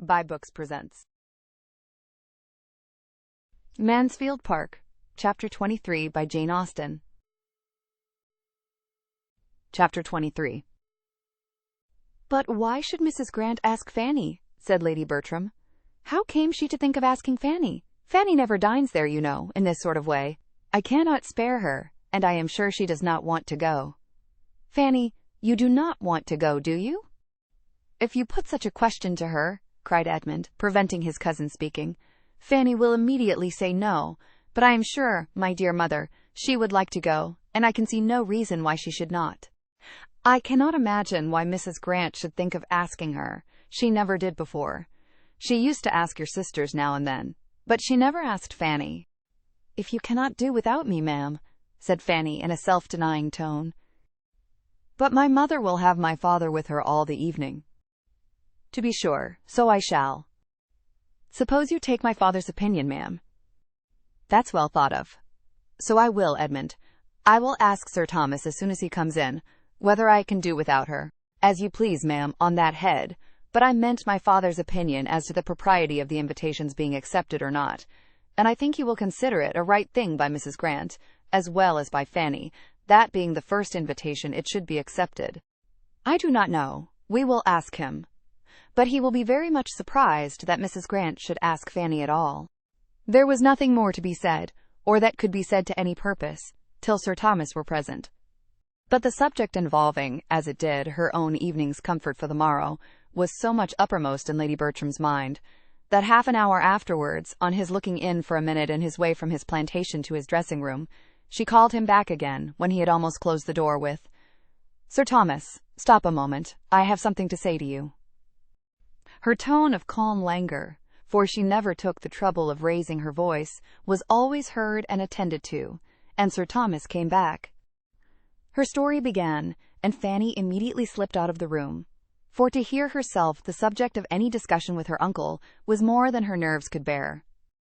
vibeBooks presents Mansfield Park, Chapter 23 by Jane Austen. Chapter 23. "But why should Mrs. Grant ask Fanny?" said Lady Bertram. "How came she to think of asking Fanny? Fanny never dines there, you know, in this sort of way. I cannot spare her, and I am sure she does not want to go." "Fanny, you do not want to go, do you?" "If you put such a question to her," cried Edmund, preventing his cousin speaking, "Fanny will immediately say no, but I am sure, my dear mother, she would like to go, and I can see no reason why she should not." "I cannot imagine why Mrs. Grant should think of asking her. She never did before. She used to ask your sisters now and then, but she never asked Fanny." "If you cannot do without me, ma'am," said Fanny in a self-denying tone. "But my mother will have my father with her all the evening." "To be sure, so I shall." "Suppose you take my father's opinion, ma'am." "That's well thought of. So I will, Edmund. I will ask Sir Thomas as soon as he comes in, whether I can do without her." "As you please, ma'am, on that head, but I meant my father's opinion as to the propriety of the invitation's being accepted or not, and I think he will consider it a right thing by Mrs. Grant, as well as by Fanny, that being the first invitation it should be accepted." "I do not know. We will ask him. But he will be very much surprised that Mrs. Grant should ask Fanny at all." There was nothing more to be said, or that could be said to any purpose, till Sir Thomas were present. But the subject involving, as it did, her own evening's comfort for the morrow, was so much uppermost in Lady Bertram's mind, that half an hour afterwards, on his looking in for a minute in his way from his plantation to his dressing-room, she called him back again, when he had almost closed the door, with, "Sir Thomas, stop a moment. I have something to say to you." Her tone of calm languor, for she never took the trouble of raising her voice, was always heard and attended to, and Sir Thomas came back. Her story began, and Fanny immediately slipped out of the room, for to hear herself the subject of any discussion with her uncle was more than her nerves could bear.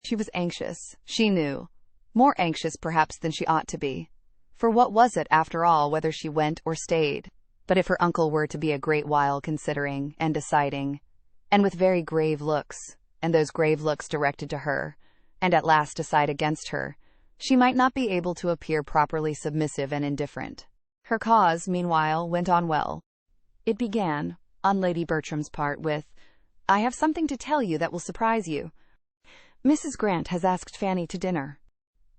She was anxious, she knew, more anxious perhaps than she ought to be, for what was it, after all, whether she went or stayed? But if her uncle were to be a great while considering and deciding, and with very grave looks, and those grave looks directed to her, and at last decide against her, she might not be able to appear properly submissive and indifferent. Her cause, meanwhile, went on well. It began, on Lady Bertram's part, with, "I have something to tell you that will surprise you. Mrs. Grant has asked Fanny to dinner."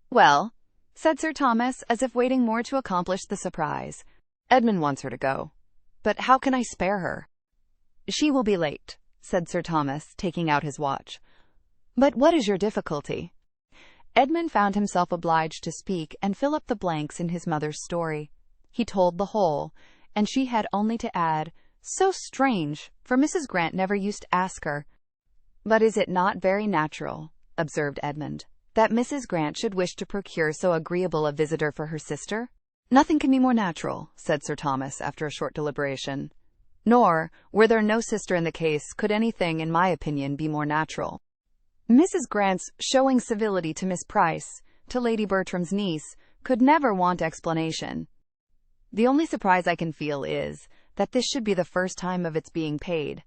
"Well," said Sir Thomas, as if waiting more to accomplish the surprise. "Edmund wants her to go. But how can I spare her?" "She will be late," said Sir Thomas, taking out his watch. "But what is your difficulty?" Edmund found himself obliged to speak and fill up the blanks in his mother's story. He told the whole, and she had only to add, "So strange, for Mrs. Grant never used to ask her." "But is it not very natural," observed Edmund, "that Mrs. Grant should wish to procure so agreeable a visitor for her sister?" "Nothing can be more natural," said Sir Thomas, after a short deliberation. "Nor, were there no sister in the case, could anything, in my opinion, be more natural. Mrs. Grant's showing civility to Miss Price, to Lady Bertram's niece, could never want explanation. The only surprise I can feel is, that this should be the first time of its being paid."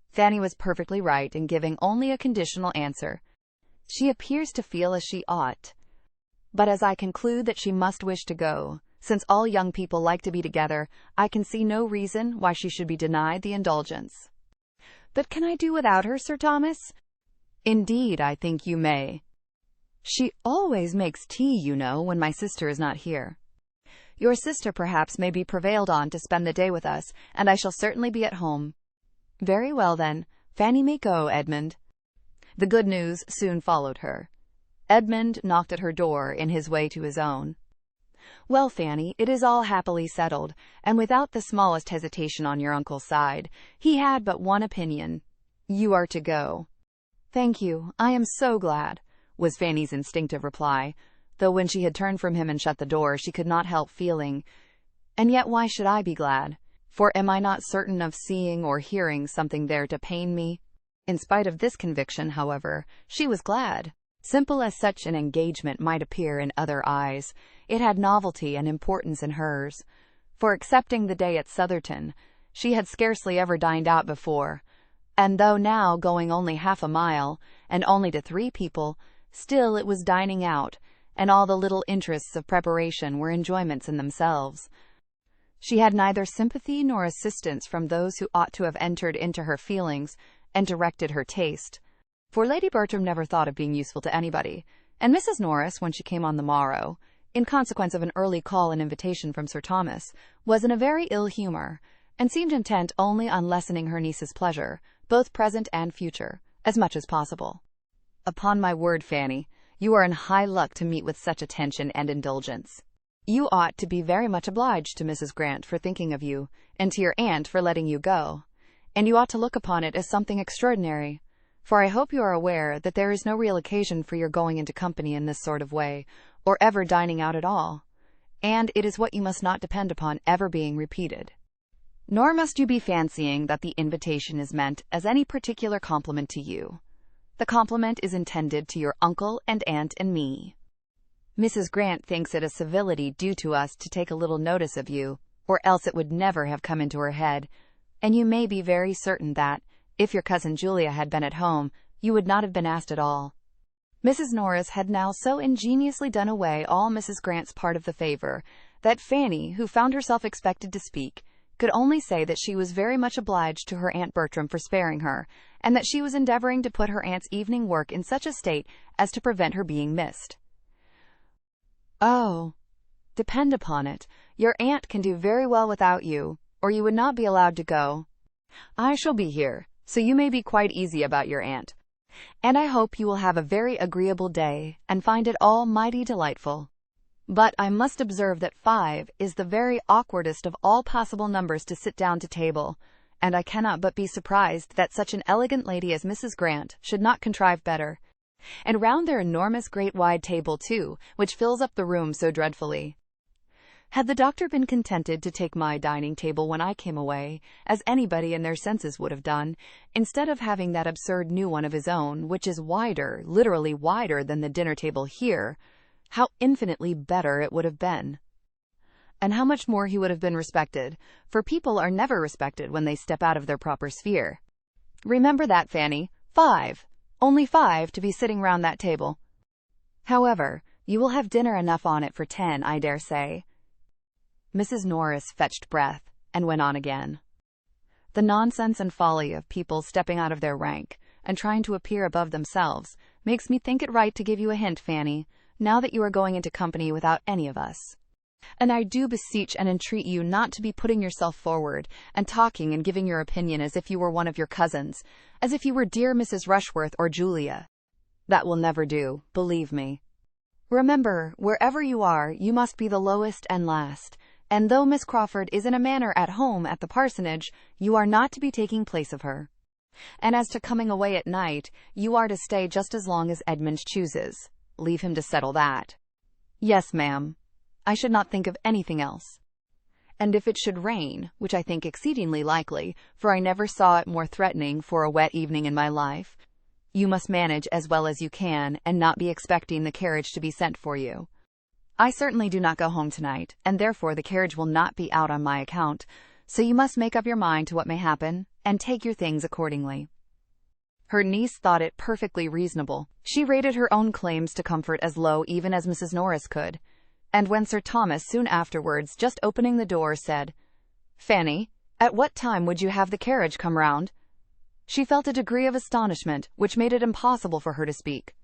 Fanny was perfectly right in giving only a conditional answer. "She appears to feel as she ought. But as I conclude that she must wish to go, since all young people like to be together, I can see no reason why she should be denied the indulgence." "But can I do without her, Sir Thomas?" "Indeed, I think you may. She always makes tea, you know, when my sister is not here. Your sister perhaps may be prevailed on to spend the day with us, and I shall certainly be at home." "Very well, then. Fanny may go, Edmund." The good news soon followed her. Edmund knocked at her door in his way to his own. "Well, Fanny, it is all happily settled, and without the smallest hesitation on your uncle's side. He had but one opinion. You are to go." "Thank you. I am so glad," was Fanny's instinctive reply, though when she had turned from him and shut the door, she could not help feeling, "And yet why should I be glad? For am I not certain of seeing or hearing something there to pain me?" In spite of this conviction, however, she was glad. Simple as such an engagement might appear in other eyes, it had novelty and importance in hers, for excepting the day at Sotherton, she had scarcely ever dined out before, And though now going only half a mile, and only to 3 people, still it was dining out, and all the little interests of preparation were enjoyments in themselves. She had neither sympathy nor assistance from those who ought to have entered into her feelings and directed her taste, for Lady Bertram never thought of being useful to anybody, and Mrs. Norris, when she came on the morrow, in consequence of an early call and invitation from Sir Thomas, was in a very ill humour, and seemed intent only on lessening her niece's pleasure, both present and future, as much as possible. Upon my word, Fanny, you are in high luck to meet with such attention and indulgence. You ought to be very much obliged to Mrs. Grant for thinking of you, and to your aunt for letting you go, and you ought to look upon it as something extraordinary, for I hope you are aware that there is no real occasion for your going into company in this sort of way, or ever dining out at all, and it is what you must not depend upon ever being repeated. Nor must you be fancying that the invitation is meant as any particular compliment to you. The compliment is intended to your uncle and aunt and me. Mrs. Grant thinks it a civility due to us to take a little notice of you, or else it would never have come into her head, and you may be very certain that, if your cousin Julia had been at home, you would not have been asked at all. Mrs. Norris had now so ingeniously done away all Mrs. Grant's part of the favour, that Fanny, who found herself expected to speak, could only say that she was very much obliged to her Aunt Bertram for sparing her, and that she was endeavouring to put her aunt's evening work in such a state as to prevent her being missed. Oh, depend upon it, your aunt can do very well without you, or you would not be allowed to go. I shall be here, so you may be quite easy about your aunt, and I hope you will have a very agreeable day, and find it all mighty delightful. But I must observe that 5 is the very awkwardest of all possible numbers to sit down to table, and I cannot but be surprised that such an elegant lady as Mrs. Grant should not contrive better. And round their enormous great wide table, too, which fills up the room so dreadfully. Had the doctor been contented to take my dining table when I came away, as anybody in their senses would have done, instead of having that absurd new one of his own, which is wider, literally wider than the dinner table here, how infinitely better it would have been. And how much more he would have been respected, for people are never respected when they step out of their proper sphere. Remember that, Fanny. 5. Only 5 to be sitting round that table. However, you will have dinner enough on it for 10, I dare say. Mrs. Norris fetched breath, and went on again. The nonsense and folly of people stepping out of their rank, and trying to appear above themselves, makes me think it right to give you a hint, Fanny, now that you are going into company without any of us. And I do beseech and entreat you not to be putting yourself forward, and talking and giving your opinion as if you were one of your cousins, as if you were dear Mrs. Rushworth or Julia. That will never do, believe me. Remember, wherever you are, you must be the lowest and last, and though Miss Crawford is in a manner at home at the parsonage, you are not to be taking place of her. And as to coming away at night, you are to stay just as long as Edmund chooses. Leave him to settle that. Yes, ma'am. I should not think of anything else. And if it should rain, which I think exceedingly likely, for I never saw it more threatening for a wet evening in my life, you must manage as well as you can, and not be expecting the carriage to be sent for you. I certainly do not go home tonight, and therefore the carriage will not be out on my account, so you must make up your mind to what may happen, and take your things accordingly. Her niece thought it perfectly reasonable. She rated her own claims to comfort as low even as Mrs. Norris could, and when Sir Thomas soon afterwards, just opening the door, said, "Fanny, at what time would you have the carriage come round?" she felt a degree of astonishment which made it impossible for her to speak.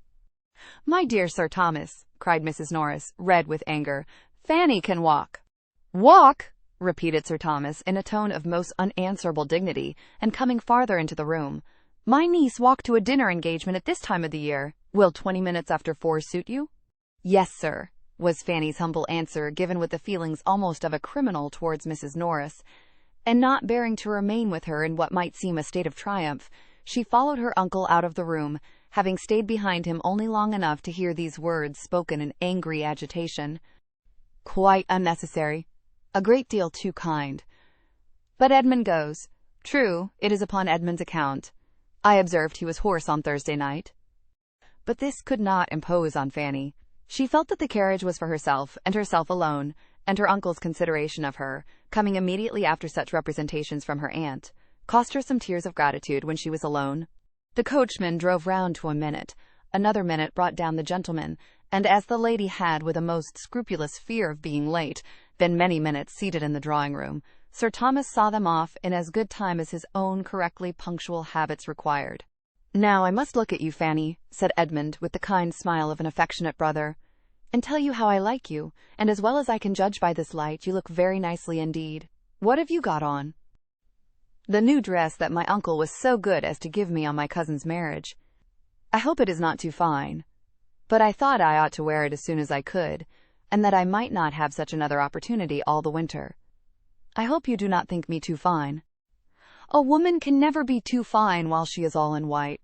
"My dear Sir Thomas," cried Mrs. Norris, red with anger, "Fanny can walk." "Walk!" repeated Sir Thomas in a tone of most unanswerable dignity, and coming farther into the room. "My niece walk to a dinner engagement at this time of the year. Will 20 minutes after 4 suit you?" "Yes, sir," was Fanny's humble answer, given with the feelings almost of a criminal towards Mrs. Norris, and not bearing to remain with her in what might seem a state of triumph, she followed her uncle out of the room, having stayed behind him only long enough to hear these words spoken in angry agitation. "Quite unnecessary. A great deal too kind. But Edmund goes. True, it is upon Edmund's account. I observed he was hoarse on Thursday night." But this could not impose on Fanny. She felt that the carriage was for herself, and herself alone, and her uncle's consideration of her, coming immediately after such representations from her aunt, cost her some tears of gratitude when she was alone. The coachman drove round to a minute. Another minute brought down the gentleman, and as the lady had, with a most scrupulous fear of being late, been many minutes seated in the drawing-room, Sir Thomas saw them off in as good time as his own correctly punctual habits required. "Now I must look at you, Fanny," said Edmund, with the kind smile of an affectionate brother, "and tell you how I like you, and as well as I can judge by this light, you look very nicely indeed. What have you got on?" "The new dress that my uncle was so good as to give me on my cousin's marriage. I hope it is not too fine, but I thought I ought to wear it as soon as I could, and that I might not have such another opportunity all the winter. I hope you do not think me too fine." "A woman can never be too fine while she is all in white.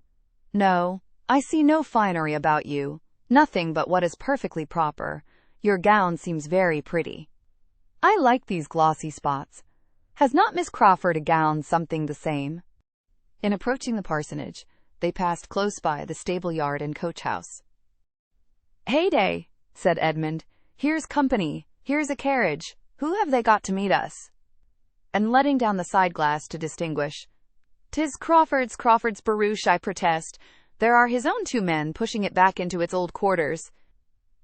No, I see no finery about you, nothing but what is perfectly proper. Your gown seems very pretty. I like these glossy spots. Has not Miss Crawford a gown something the same?" In approaching the parsonage, they passed close by the stable-yard and coach-house. "Heyday," said Edmund. "Here's company. Here's a carriage. Who have they got to meet us?" And letting down the side-glass to distinguish, "'Tis Crawford's barouche, I protest. There are his own two men pushing it back into its old quarters.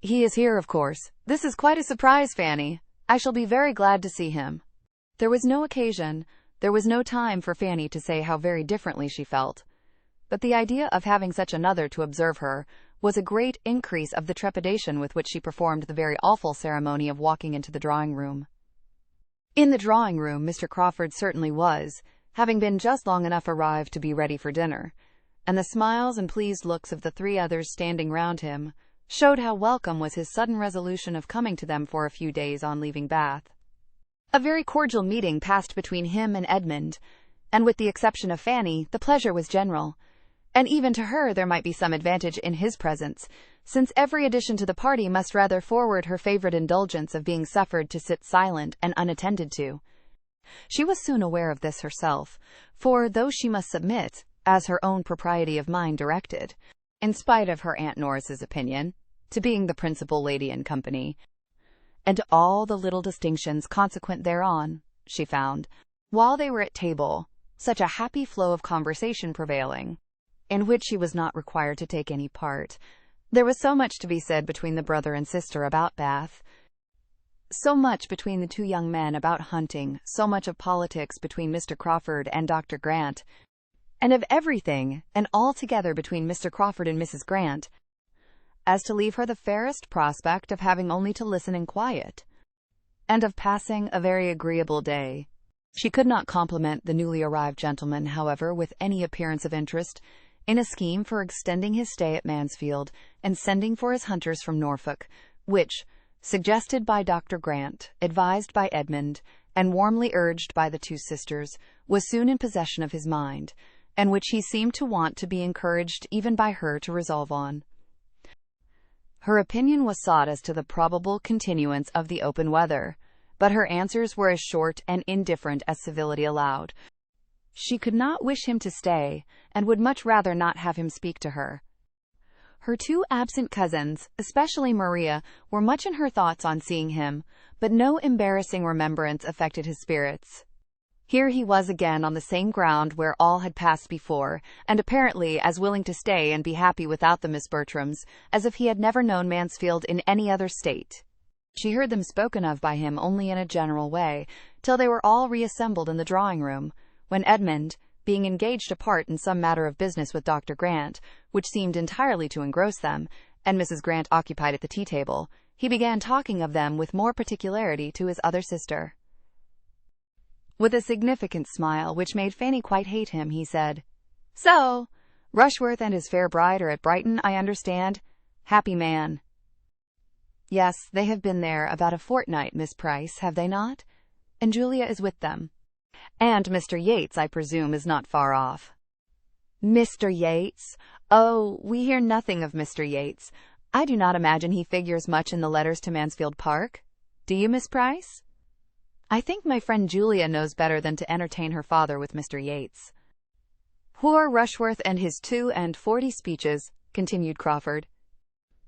He is here, of course. This is quite a surprise, Fanny. I shall be very glad to see him." There was no occasion, there was no time for Fanny to say how very differently she felt. But the idea of having such another to observe her was a great increase of the trepidation with which she performed the very awful ceremony of walking into the drawing-room. In the drawing-room Mr. Crawford certainly was, having been just long enough arrived to be ready for dinner, and the smiles and pleased looks of the three others standing round him showed how welcome was his sudden resolution of coming to them for a few days on leaving Bath. A very cordial meeting passed between him and Edmund, and with the exception of Fanny, the pleasure was general, and even to her there might be some advantage in his presence, since every addition to the party must rather forward her favourite indulgence of being suffered to sit silent and unattended to. She was soon aware of this herself, for though she must submit, as her own propriety of mind directed, in spite of her Aunt Norris's opinion, to being the principal lady in company, and all the little distinctions consequent thereon, she found, while they were at table, such a happy flow of conversation prevailing, in which she was not required to take any part. There was so much to be said between the brother and sister about Bath, so much between the two young men about hunting, so much of politics between Mr. Crawford and Dr. Grant, and of everything and altogether between Mr. Crawford and Mrs. Grant, as to leave her the fairest prospect of having only to listen in quiet, and of passing a very agreeable day. She could not compliment the newly arrived gentleman, however, with any appearance of interest in a scheme for extending his stay at Mansfield and sending for his hunters from Norfolk, which, suggested by Dr. Grant, advised by Edmund, and warmly urged by the two sisters, was soon in possession of his mind, and which he seemed to want to be encouraged even by her to resolve on. Her opinion was sought as to the probable continuance of the open weather, but her answers were as short and indifferent as civility allowed. She could not wish him to stay, and would much rather not have him speak to her. Her two absent cousins, especially Maria, were much in her thoughts on seeing him, but no embarrassing remembrance affected his spirits. Here he was again on the same ground where all had passed before, and apparently as willing to stay and be happy without the Miss Bertrams, as if he had never known Mansfield in any other state. She heard them spoken of by him only in a general way, till they were all reassembled in the drawing-room, when Edmund, being engaged apart in some matter of business with Dr. Grant, which seemed entirely to engross them, and Mrs. Grant occupied at the tea-table, he began talking of them with more particularity to his other sister. With a significant smile which made Fanny quite hate him, he said, "So, Rushworth and his fair bride are at Brighton, I understand. Happy man." "Yes, they have been there about a fortnight, Miss Price, have they not? And Julia is with them. And Mr. Yates, I presume, is not far off." "Mr. Yates? Oh, we hear nothing of Mr. Yates. I do not imagine he figures much in the letters to Mansfield Park. Do you, Miss Price? I think my friend Julia knows better than to entertain her father with Mr. Yates." "Poor Rushworth and his 42 speeches," continued Crawford.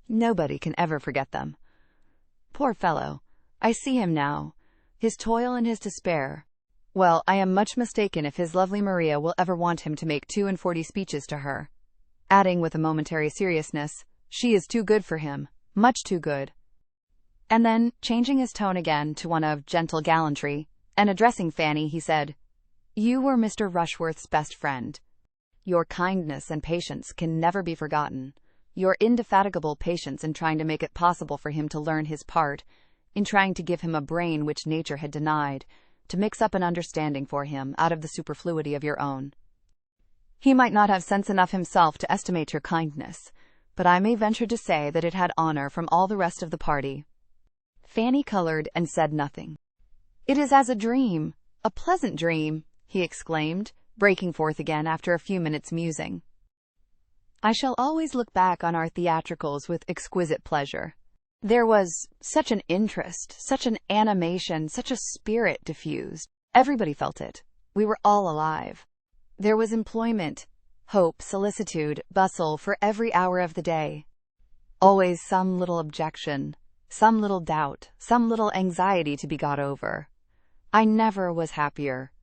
"Nobody can ever forget them. Poor fellow, I see him now, his toil and his despair. Well, I am much mistaken if his lovely Maria will ever want him to make 42 speeches to her. Adding with a momentary seriousness, she is too good for him, much too good. And then, changing his tone again to one of gentle gallantry, and addressing Fanny, he said, "You were Mr. Rushworth's best friend. Your kindness and patience can never be forgotten. Your indefatigable patience in trying to make it possible for him to learn his part, in trying to give him a brain which nature had denied, to mix up an understanding for him out of the superfluity of your own. He might not have sense enough himself to estimate your kindness, but I may venture to say that it had honor from all the rest of the party." Fanny colored and said nothing. "It is as a dream, a pleasant dream," he exclaimed, breaking forth again after a few minutes' musing. "I shall always look back on our theatricals with exquisite pleasure. There was such an interest, such an animation, such a spirit diffused. Everybody felt it. We were all alive. There was employment, hope, solicitude, bustle for every hour of the day. Always some little objection, some little doubt, some little anxiety to be got over. I never was happier."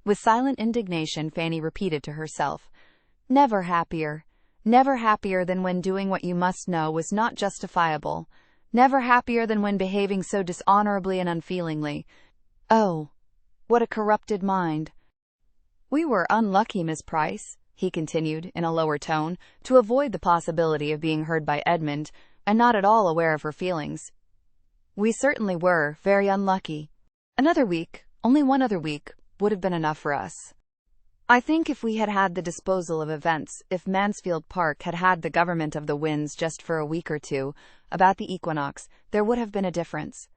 With silent indignation, Fanny repeated to herself, "Never happier. Never happier than when doing what you must know was not justifiable. Never happier than when behaving so dishonorably and unfeelingly. Oh, what a corrupted mind. We were unlucky, Miss Price," he continued, in a lower tone, to avoid the possibility of being heard by Edmund, and not at all aware of her feelings. "We certainly were very unlucky. Another week, only one other week, would have been enough for us. I think if we had had the disposal of events, if Mansfield Park had had the government of the winds just for a week or two, about the equinox, there would have been a difference.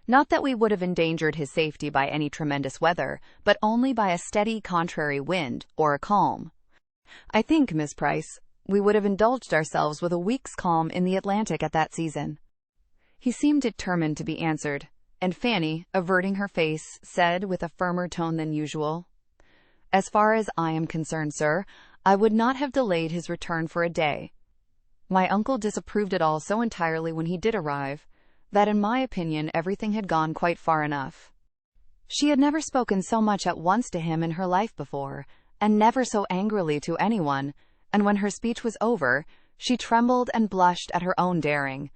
Not that we would have endangered his safety by any tremendous weather, but only by a steady contrary wind, or a calm. I think, Miss Price, we would have indulged ourselves with a week's calm in the Atlantic at that season." He seemed determined to be answered, and Fanny, averting her face, said with a firmer tone than usual, "As far as I am concerned, sir, I would not have delayed his return for a day. My uncle disapproved it all so entirely when he did arrive, that in my opinion everything had gone quite far enough." She had never spoken so much at once to him in her life before, and never so angrily to anyone, and when her speech was over, she trembled and blushed at her own daring.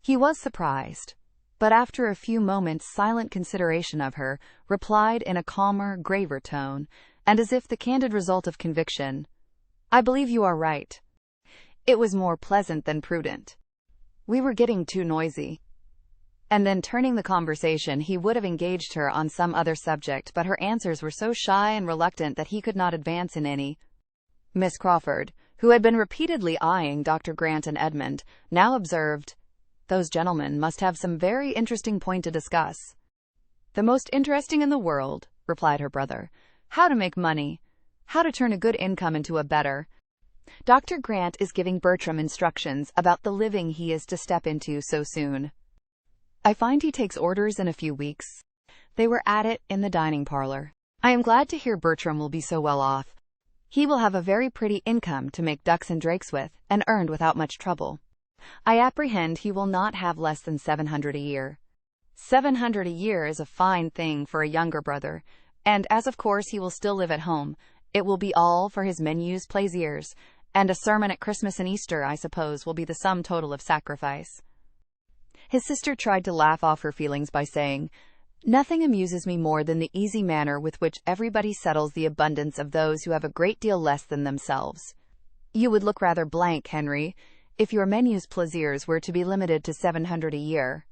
He was surprised, but after a few moments' silent consideration of her, replied in a calmer, graver tone, and as if the candid result of conviction, "I believe you are right. It was more pleasant than prudent. We were getting too noisy." And then, turning the conversation, he would have engaged her on some other subject, but her answers were so shy and reluctant that he could not advance in any. Miss Crawford, who had been repeatedly eyeing Dr. Grant and Edmund, now observed, "Those gentlemen must have some very interesting point to discuss." "The most interesting in the world," replied her brother. "How to make money. How to turn a good income into a better. Dr. Grant is giving Bertram instructions about the living he is to step into so soon. I find he takes orders in a few weeks." They were at it in the dining parlor. "I am glad to hear Bertram will be so well off. He will have a very pretty income to make ducks and drakes with, and earned without much trouble. I apprehend he will not have less than 700 a year. 700 a year is a fine thing for a younger brother, and as of course he will still live at home, it will be all for his menus plaisirs, and a sermon at Christmas and Easter, I suppose, will be the sum total of sacrifice." His sister tried to laugh off her feelings by saying, "Nothing amuses me more than the easy manner with which everybody settles the abundance of those who have a great deal less than themselves. You would look rather blank, Henry, if your menus plaisirs were to be limited to 700 a year."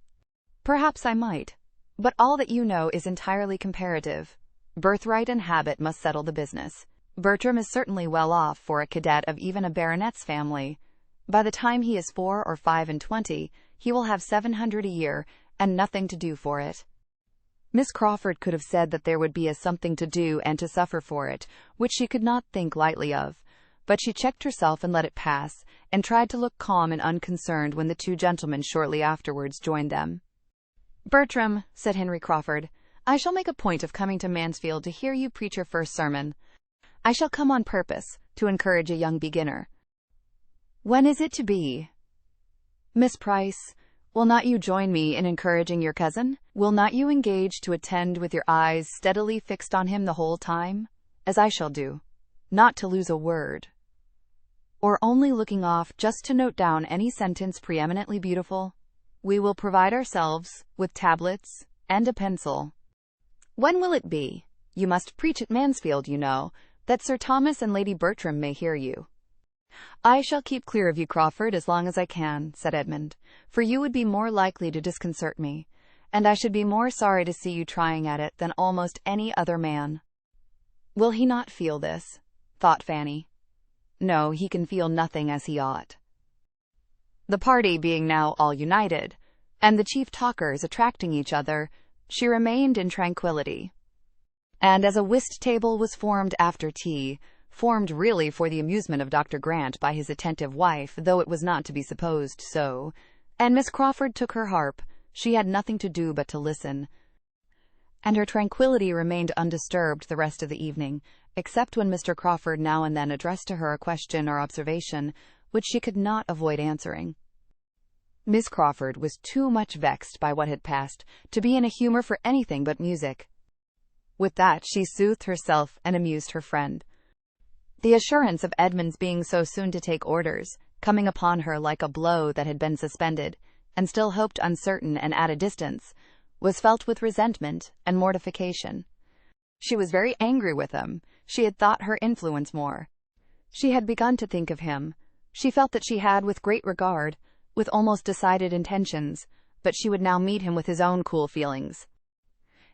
"Perhaps I might, but all that you know is entirely comparative. Birthright and habit must settle the business. Bertram is certainly well off for a cadet of even a baronet's family. By the time he is 4 or 25, he will have 700 a year, and nothing to do for it." Miss Crawford could have said that there would be a something to do and to suffer for it, which she could not think lightly of, but she checked herself and let it pass, and tried to look calm and unconcerned when the two gentlemen shortly afterwards joined them. "Bertram," said Henry Crawford, "I shall make a point of coming to Mansfield to hear you preach your first sermon. I shall come on purpose to encourage a young beginner. When is it to be?" "Miss Price, Will not you join me in encouraging your cousin? Will not you engage to attend with your eyes steadily fixed on him the whole time, as I shall do, not to lose a word, or only looking off just to note down any sentence preeminently beautiful? We will provide ourselves with tablets and a pencil. When will it be? You must preach at Mansfield, you know, that Sir Thomas and Lady Bertram may hear you. I shall keep clear of you, Crawford, as long as I can, said Edmund, for you would be more likely to disconcert me, and I should be more sorry to see you trying at it than almost any other man. Will he not feel this? Thought Fanny. No, he can feel nothing as he ought. The party being now all united, and the chief talkers attracting each other, she remained in tranquillity. And as a whist table was formed after tea, formed really for the amusement of Dr. Grant by his attentive wife, though it was not to be supposed so, and Miss Crawford took her harp, she had nothing to do but to listen, and her tranquillity remained undisturbed the rest of the evening, except when Mr. Crawford now and then addressed to her a question or observation which she could not avoid answering. Miss Crawford was too much vexed by what had passed to be in a humour for anything but music. With that she soothed herself and amused her friend. The assurance of Edmund's being so soon to take orders, coming upon her like a blow that had been suspended, and still hoped uncertain and at a distance, was felt with resentment and mortification. She was very angry with him. She had thought her influence more. She had begun to think of him. She felt that she had, with great regard, with almost decided intentions, but she would now meet him with his own cool feelings.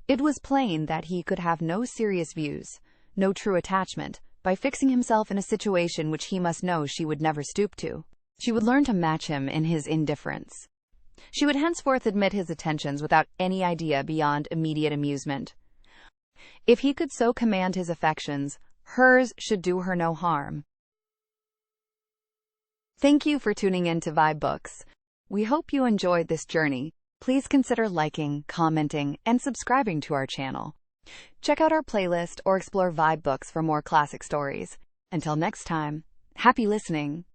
It was plain that he could have no serious views, no true attachment, by fixing himself in a situation which he must know she would never stoop to. She would learn to match him in his indifference. She would henceforth admit his attentions without any idea beyond immediate amusement. If he could so command his affections, hers should do her no harm. Thank you for tuning in to vibeBooks. We hope you enjoyed this journey. Please consider liking, commenting, and subscribing to our channel. Check out our playlist or explore vibeBooks for more classic stories. Until next time, happy listening.